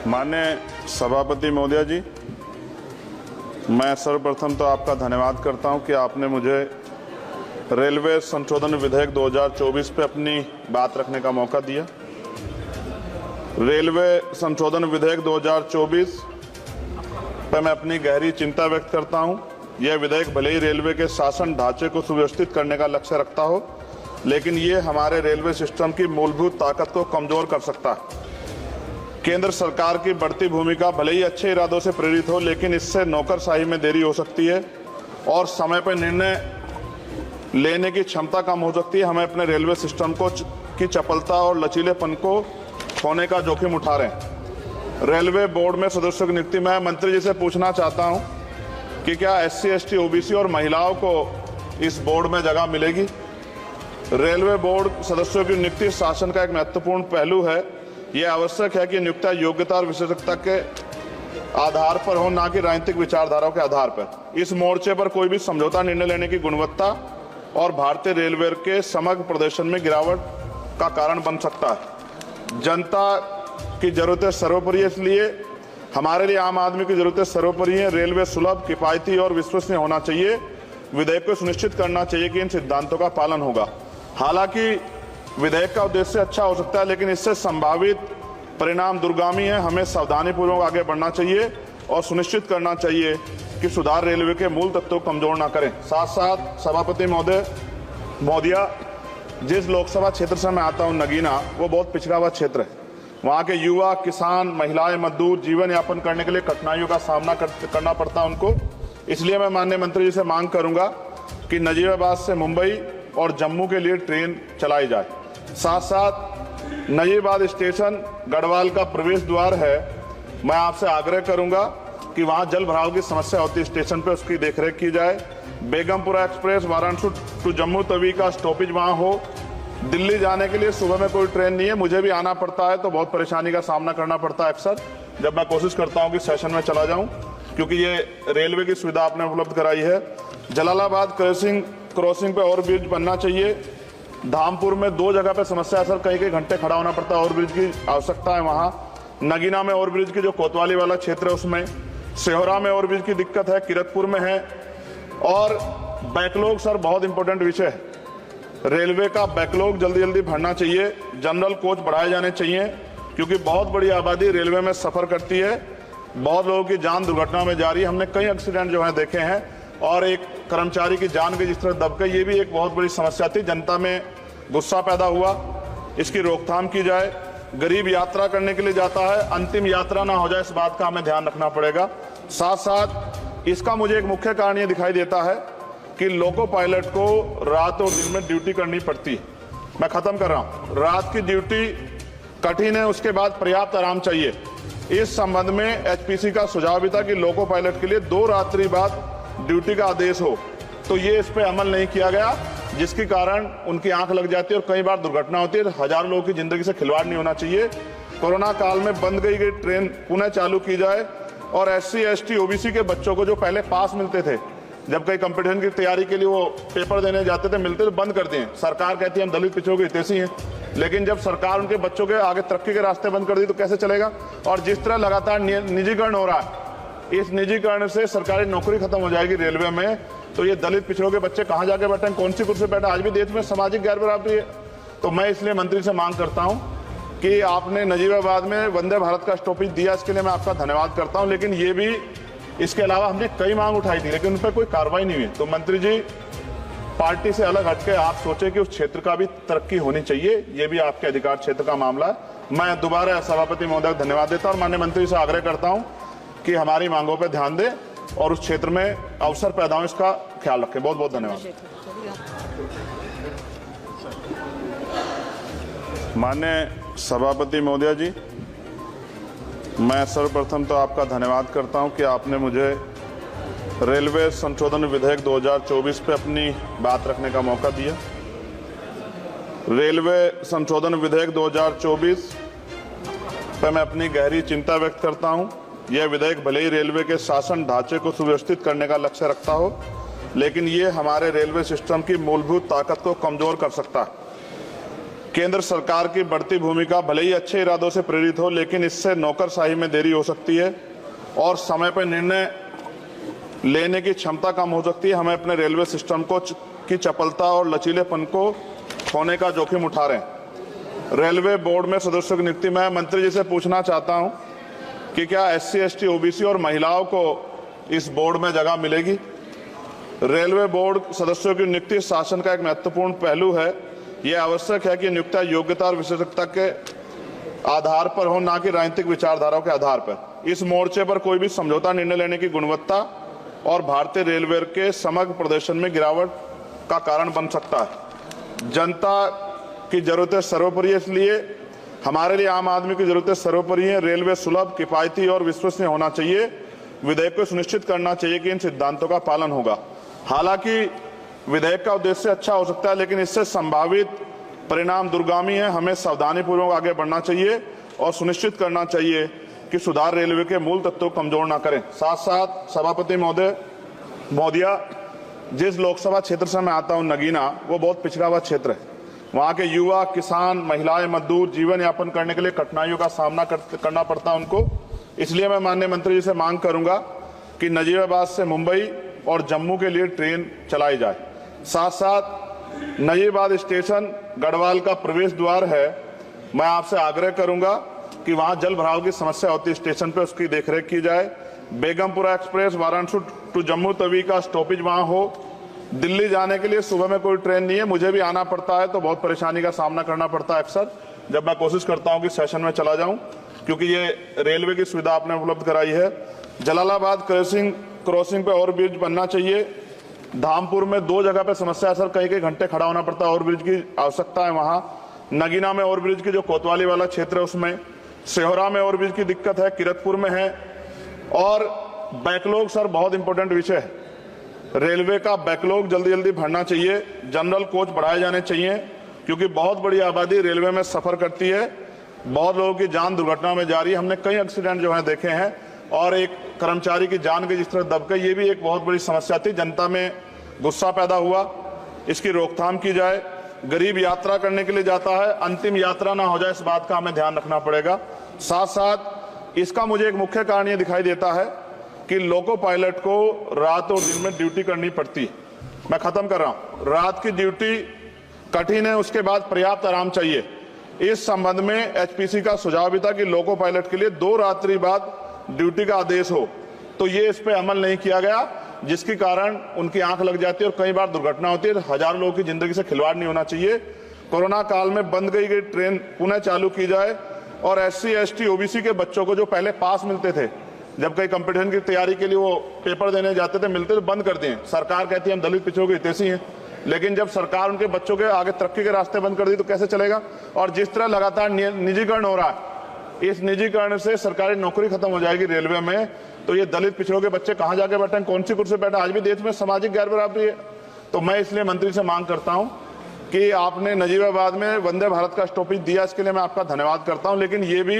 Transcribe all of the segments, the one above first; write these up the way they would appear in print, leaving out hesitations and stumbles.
माननीय सभापति महोदय जी, मैं सर्वप्रथम तो आपका धन्यवाद करता हूं कि आपने मुझे रेलवे संशोधन विधेयक 2024 पे अपनी बात रखने का मौका दिया। रेलवे संशोधन विधेयक 2024 पे मैं अपनी गहरी चिंता व्यक्त करता हूं। यह विधेयक भले ही रेलवे के शासन ढांचे को सुव्यवस्थित करने का लक्ष्य रखता हो, लेकिन ये हमारे रेलवे सिस्टम की मूलभूत ताकत को कमजोर कर सकता है। केंद्र सरकार की बढ़ती भूमिका भले ही अच्छे इरादों से प्रेरित हो, लेकिन इससे नौकरशाही में देरी हो सकती है और समय पर निर्णय लेने की क्षमता कम हो सकती है। हमें अपने रेलवे सिस्टम की चपलता और लचीलेपन को खोने का जोखिम उठा रहे हैं। रेलवे बोर्ड में सदस्यों की नियुक्ति में मंत्री जी से पूछना चाहता हूं कि क्या SC, ST, OBC और महिलाओं को इस बोर्ड में जगह मिलेगी? रेलवे बोर्ड सदस्यों की नियुक्ति शासन का एक महत्वपूर्ण पहलू है। यह आवश्यक है कि नियुक्तियां योग्यता और विशेषज्ञता के आधार पर हो, न कि राजनीतिक विचारधाराओं के आधार पर। इस मोर्चे पर कोई भी समझौता निर्णय लेने की गुणवत्ता और भारतीय रेलवे के समग्र प्रदर्शन में गिरावट का कारण बन सकता है। जनता की जरूरतें सर्वोपरि है, इसलिए हमारे लिए आम आदमी की जरूरतें सर्वोपरि है। रेलवे सुलभ, किफायती और विश्वसनीय होना चाहिए। विधेयक को सुनिश्चित करना चाहिए कि इन सिद्धांतों का पालन होगा। हालांकि विधेयक का उद्देश्य अच्छा हो सकता है, लेकिन इससे संभावित परिणाम दूरगामी है। हमें सावधानीपूर्वक आगे बढ़ना चाहिए और सुनिश्चित करना चाहिए कि सुधार रेलवे के मूल तत्वों को कमजोर ना करें। साथ साथ सभापति महोदया, जिस लोकसभा क्षेत्र से मैं आता हूं, नगीना, वो बहुत पिछड़ा हुआ क्षेत्र है। वहाँ के युवा, किसान, महिलाएं, मजदूर जीवन यापन करने के लिए कठिनाइयों का सामना करना पड़ता है उनको। इसलिए मैं माननीय मंत्री जी से मांग करूंगा कि नजीबाबाद से मुंबई और जम्मू के लिए ट्रेन चलाई जाए। साथ साथ नजीबाबाद स्टेशन गढ़वाल का प्रवेश द्वार है। मैं आपसे आग्रह करूंगा कि वहां जल भराव की समस्या होती है स्टेशन पे, उसकी देखरेख की जाए। बेगमपुरा एक्सप्रेस वाराणसी टू जम्मू तवी का स्टॉपेज वहां हो। दिल्ली जाने के लिए सुबह में कोई ट्रेन नहीं है, मुझे भी आना पड़ता है तो बहुत परेशानी का सामना करना पड़ता है अक्सर, जब मैं कोशिश करता हूं कि सेशन में चला जाऊं, क्योंकि ये रेलवे की सुविधा आपने उपलब्ध कराई है। जलालाबाद क्रॉसिंग पे ओवरब्रिज बनना चाहिए। धामपुर में 2 जगह पे समस्या है सर, कई घंटे खड़ा होना पड़ता है, ओवरब्रिज की आवश्यकता है वहां। नगीना में ओवरब्रिज की जो कोतवाली वाला क्षेत्र है उसमें, सेहोरा में ओवरब्रिज की दिक्कत है, किरतपुर में है। और बैकलॉग सर बहुत इंपॉर्टेंट विषय है। रेलवे का बैकलॉग जल्दी जल्दी भरना चाहिए। जनरल कोच बढ़ाए जाने चाहिए, क्योंकि बहुत बड़ी आबादी रेलवे में सफर करती है। बहुत लोगों की जान दुर्घटना में जा रही है। हमने कई एक्सीडेंट जो है देखे हैं, और एक कर्मचारी की जान गई जिस तरह दब गई, ये भी एक बहुत बड़ी समस्या थी। जनता में गुस्सा पैदा हुआ, इसकी रोकथाम की जाए। गरीब यात्रा करने के लिए जाता है, अंतिम यात्रा ना हो जाए, इस बात का हमें ध्यान रखना पड़ेगा। साथ साथ इसका मुझे एक मुख्य कारण ये दिखाई देता है कि लोको पायलट को रात और दिन में ड्यूटी करनी पड़ती है। मैं खत्म कर रहा हूं। रात की ड्यूटी कठिन है, उसके बाद पर्याप्त आराम चाहिए। इस संबंध में HPC का सुझाव भी था कि लोको पायलट के लिए 2 रात्रि बाद ड्यूटी का आदेश हो, तो ये इस पे अमल नहीं किया गया, जिसके कारण उनकी आंख लग जाती है और कई बार दुर्घटना होती है। हजारों लोगों की जिंदगी से खिलवाड़ नहीं होना चाहिए। कोरोना काल में बंद गई ट्रेन पुनः चालू की जाए, और SC, ST, OBC के बच्चों को जो पहले पास मिलते थे, जब कई कंपटीशन की तैयारी के लिए वो पेपर देने जाते थे, मिलते तो बंद कर दिए। सरकार कहती है हम दलित पिछड़ों के हितैषी हैं, लेकिन जब सरकार उनके बच्चों के आगे तरक्की के रास्ते बंद कर दी तो कैसे चलेगा? और जिस तरह लगातार निजीकरण हो रहा है, इस निजीकरण से सरकारी नौकरी खत्म हो जाएगी रेलवे में, तो ये दलित पिछड़ों के बच्चे कहां जाके बैठे, कौन सी कुर्सी बैठे? आज भी देश में सामाजिक गैर बराबरी है। तो मैं इसलिए मंत्री से मांग करता हूं कि आपने नजीबाबाद में वंदे भारत का स्टॉपेज दिया, इसके लिए मैं आपका धन्यवाद करता हूं। लेकिन ये भी, इसके अलावा हमने कई मांग उठाई थी, लेकिन उन पर कोई कार्रवाई नहीं हुई। तो मंत्री जी, पार्टी से अलग हटके आप सोचे कि उस क्षेत्र का भी तरक्की होनी चाहिए, ये भी आपके अधिकार क्षेत्र का मामला है। मैं दोबारा सभापति महोदय को धन्यवाद देता हूं और माननीय मंत्री से आग्रह करता हूं कि हमारी मांगों पर ध्यान दें और उस क्षेत्र में अवसर पैदा हो, इसका ख्याल रखें। बहुत बहुत धन्यवाद। माननीय सभापति महोदय जी, मैं सर्वप्रथम तो आपका धन्यवाद करता हूं कि आपने मुझे रेलवे संशोधन विधेयक 2024 पे अपनी बात रखने का मौका दिया। रेलवे संशोधन विधेयक 2024 पे मैं अपनी गहरी चिंता व्यक्त करता हूं। यह विधेयक भले ही रेलवे के शासन ढांचे को सुव्यवस्थित करने का लक्ष्य रखता हो, लेकिन ये हमारे रेलवे सिस्टम की मूलभूत ताकत को कमजोर कर सकता है। केंद्र सरकार की बढ़ती भूमिका भले ही अच्छे इरादों से प्रेरित हो, लेकिन इससे नौकरशाही में देरी हो सकती है और समय पर निर्णय लेने की क्षमता कम हो सकती है। हमें अपने रेलवे सिस्टम की चपलता और लचीलेपन को खोने का जोखिम उठा रहे हैं। रेलवे बोर्ड में सदस्यों की नियुक्ति में मंत्री जी से पूछना चाहता हूं कि क्या SC, ST, OBC और महिलाओं को इस बोर्ड में जगह मिलेगी? रेलवे बोर्ड सदस्यों की नियुक्ति शासन का एक महत्वपूर्ण पहलू है। यह आवश्यक है कि नियुक्तियां योग्यता और विशेषज्ञता के आधार पर हो, न कि राजनीतिक विचारधाराओं के आधार पर। इस मोर्चे पर कोई भी समझौता निर्णय लेने की गुणवत्ता और भारतीय रेलवे के समग्र प्रदर्शन में गिरावट का कारण बन सकता है। जनता की जरूरतें सर्वोपरि है, इसलिए हमारे लिए आम आदमी की जरूरतें सर्वोपरि है। रेलवे सुलभ, किफायती और विश्वसनीय होना चाहिए। विधेयक को सुनिश्चित करना चाहिए कि इन सिद्धांतों का पालन होगा। हालांकि विधेयक का उद्देश्य अच्छा हो सकता है, लेकिन इससे संभावित परिणाम दूरगामी है। हमें सावधानीपूर्वक आगे बढ़ना चाहिए और सुनिश्चित करना चाहिए कि सुधार रेलवे के मूल तत्वों को कमजोर न करें। साथ साथ सभापति महोदया, जिस लोकसभा क्षेत्र से मैं आता हूं, नगीना, वो बहुत पिछड़ा हुआ क्षेत्र है। वहां के युवा, किसान, महिलाएं, मजदूर जीवन यापन करने के लिए कठिनाइयों का सामना करना पड़ता है उनको। इसलिए मैं माननीय मंत्री जी से मांग करूंगा कि नजीबाबाद से मुंबई और जम्मू के लिए ट्रेन चलाई जाए। साथ साथ नजीबाबाद स्टेशन गढ़वाल का प्रवेश द्वार है। मैं आपसे आग्रह करूंगा कि वहां जल भराव की समस्या होती है स्टेशन पे, उसकी देखरेख की जाए। बेगमपुरा एक्सप्रेस वाराणसी टू जम्मू तवी का स्टॉपेज वहां हो। दिल्ली जाने के लिए सुबह में कोई ट्रेन नहीं है, मुझे भी आना पड़ता है तो बहुत परेशानी का सामना करना पड़ता है अक्सर, जब मैं कोशिश करता हूं कि सेशन में चला जाऊं, क्योंकि ये रेलवे की सुविधा आपने उपलब्ध कराई है। जलालाबाद क्रॉसिंग पे ओवरब्रिज बनना चाहिए। धामपुर में 2 जगह पे समस्या है सर, कई घंटे खड़ा होना पड़ता है, ओवरब्रिज की आवश्यकता है वहां। नगीना में ओवरब्रिज की जो कोतवाली वाला क्षेत्र है उसमें, सेहोरा में ओवरब्रिज की दिक्कत है, किरतपुर में है। और बैकलॉग सर बहुत इंपॉर्टेंट विषय है। रेलवे का बैकलॉग जल्दी जल्दी भरना चाहिए। जनरल कोच बढ़ाए जाने चाहिए, क्योंकि बहुत बड़ी आबादी रेलवे में सफर करती है। बहुत लोगों की जान दुर्घटना में जा रही है। हमने कई एक्सीडेंट जो है देखे हैं, और एक कर्मचारी की जान के जिस तरह दब गई, ये भी एक बहुत बड़ी समस्या थी। जनता में गुस्सा पैदा हुआ, इसकी रोकथाम की जाए। गरीब यात्रा करने के लिए जाता है, अंतिम यात्रा ना हो जाए, इस बात का हमें ध्यान रखना पड़ेगा। साथ साथ इसका मुझे एक मुख्य कारण ये दिखाई देता है कि लोको पायलट को रात और दिन में ड्यूटी करनी पड़ती है। मैं खत्म कर रहा हूं। रात की ड्यूटी कठिन है, उसके बाद पर्याप्त आराम चाहिए। इस संबंध में HPC का सुझाव भी था कि लोको पायलट के लिए 2 रात्रि बाद ड्यूटी का आदेश हो, तो ये इस पे अमल नहीं किया गया, जिसके कारण उनकी आंख लग जाती है और कई बार दुर्घटना होती है। हजारों लोगों की जिंदगी से खिलवाड़ नहीं होना चाहिए। कोरोना काल में बंद गई ट्रेन पुनः चालू की जाए, और SC, ST, OBC के बच्चों को जो पहले पास मिलते थे, जब कई कंपटीशन की तैयारी के लिए वो पेपर देने जाते थे, मिलते तो बंद कर दिए। सरकार कहती है हम दलित पिछड़ों के हितैषी हैं, लेकिन जब सरकार उनके बच्चों के आगे तरक्की के रास्ते बंद कर दी तो कैसे चलेगा? और जिस तरह लगातार निजीकरण हो रहा है, इस निजीकरण से सरकारी नौकरी खत्म हो जाएगी रेलवे में, तो ये दलित पिछड़ों के बच्चे कहां जाके बैठे, कौन सी कुर्सी बैठे? आज भी देश में सामाजिक गैर बराबरी है। तो मैं इसलिए मंत्री से मांग करता हूं कि आपने नजीबाबाद में वंदे भारत का स्टॉपेज दिया, इसके लिए मैं आपका धन्यवाद करता हूं। लेकिन ये भी,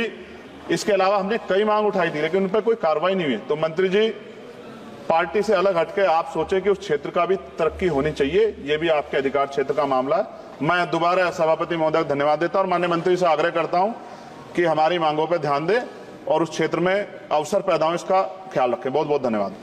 इसके अलावा हमने कई मांग उठाई थी, लेकिन उन पर कोई कार्रवाई नहीं हुई। तो मंत्री जी, पार्टी से अलग हटके आप सोचे कि उस क्षेत्र का भी तरक्की होनी चाहिए, ये भी आपके अधिकार क्षेत्र का मामला है। मैं दोबारा सभापति महोदय को धन्यवाद देता हूं और माननीय मंत्री से आग्रह करता हूं कि हमारी मांगों पर ध्यान दें और उस क्षेत्र में अवसर पैदा हो, इसका ख्याल रखें। बहुत बहुत धन्यवाद।